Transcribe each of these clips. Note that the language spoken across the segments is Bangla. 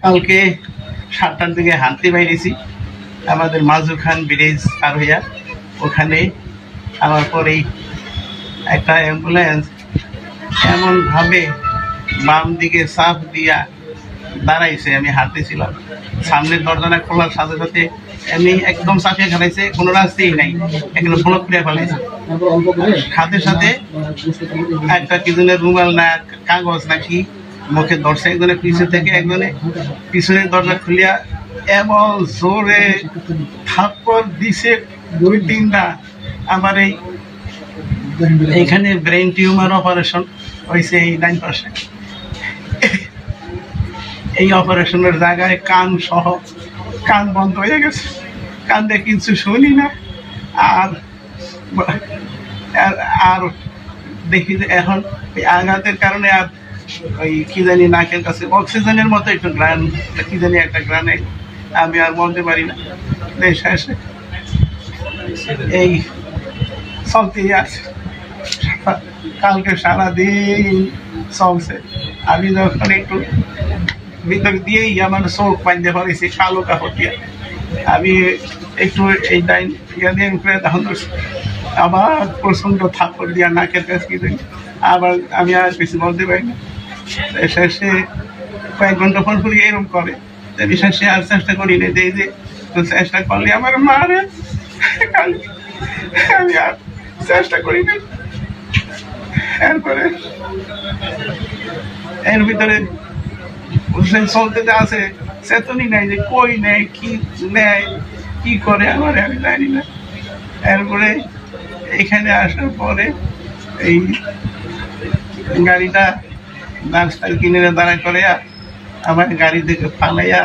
কালকে 7টার দিকে হাঁটতে বাইরেছি আমাদের মাজু খান ব্রিজ পার হইয়া, ওখানে আমার পরেই একটা অ্যাম্বুলেন্স এমনভাবে বাম দিকে চাপ দিয়া দাঁড়াইছে। আমি হাঁটতেছিলাম, সামনের দরজাটা খোলার সাথে সাথে এমনি একদম চাপিয়ে ফেলাইছে, কোনো রাস্তাই নাই, একদম ব্লক করে ফেলাইছে। সাথে সাথে একটা কি জনের রুমাল না কাগজ নাকি মুখে ধরছে একজনের পিছু থেকে, একজনে পিছনের দরজা খুলিয়া এমন জোরে থাপ্পড় দিছে 2-3টা। আমার এইখানে ব্রেন টিউমার অপারেশন হয়েছে এই 9%। এই অপারেশনের জায়গায় কান সহ কান বন্ধ হয়ে গেছে, কান দিয়ে কিছু শুনি না। আর আর দেখি যে এখন এই আঘাতের কারণে আর ওই কি জানি নাকের কাছে অক্সিজেনের মতো একটু গ্রান, কি জানি একটা গ্রানে আমি আর বলতে পারি না। শেষে এই চলতেই আছে, কালকে সারাদিন চলছে। আমি যখন একটু ভিতর দিয়েই আমার চোখ বাঁধতে পারিছি কালো কাপড় দিয়ে, আমি একটু এই ডাইন ইয়া দিয়ে উঠে তখন আবার প্রচণ্ড থাপ্পড় দিয়া নাকের কাছে কি জানি, আবার আমি আর কিছু বলতে পারি না। শেষে কয়েক ঘন্টা পর পরই এরকম করে, শেষে আর চেষ্টা করি না, যে চেষ্টা করলে আমার মারে, আমি আর চেষ্টা করি না। এরপরে এর ভিতরে চলতে আছে, চেতনই নাই যে কই নেয়, কি নেয়, কি করে আমার আমি জানি না। এরপরে এখানে আসার পরে এই গাড়িটা রাস্তার কিনারে দাঁড়া করে আমার গাড়ি থেকে ফালাইয়া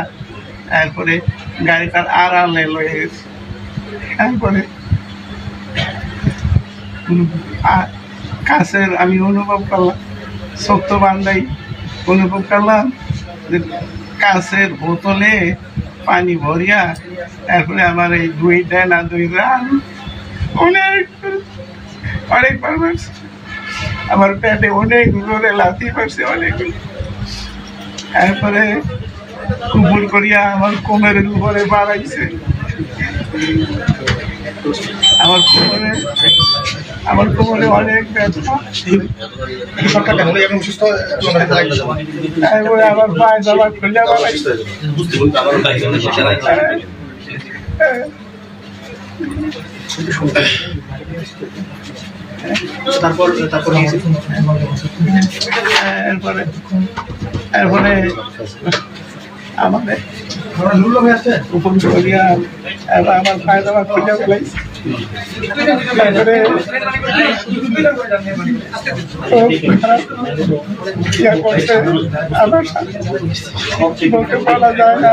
এরপরে গাড়িটার আড়ালে লয়ে গেছে। এরপরে কাছের আমি অনুভব করলাম, শক্ত বান্ধাই অনুভব করলাম যে কাছের বোতলে পানি ভরিয়া তারপরে আমার এই 2টা না 2টা অনেকবার মারছে, আমার পেটে অনেক জোরে লাথি পারছে অনেক। তারপরে কুপুর করিয়া আমার কোমরের উপরে বাড়াইছে, আমার কোমরে অনেক ব্যথা। তারপরে আমার পায়ে জামা খুলে বাড়াইছে। এরপরে আমাদের উপর করিয়া আমার পায়ে জামা খুলে ফেলাইছে। আমার বলতে বলা যায় না।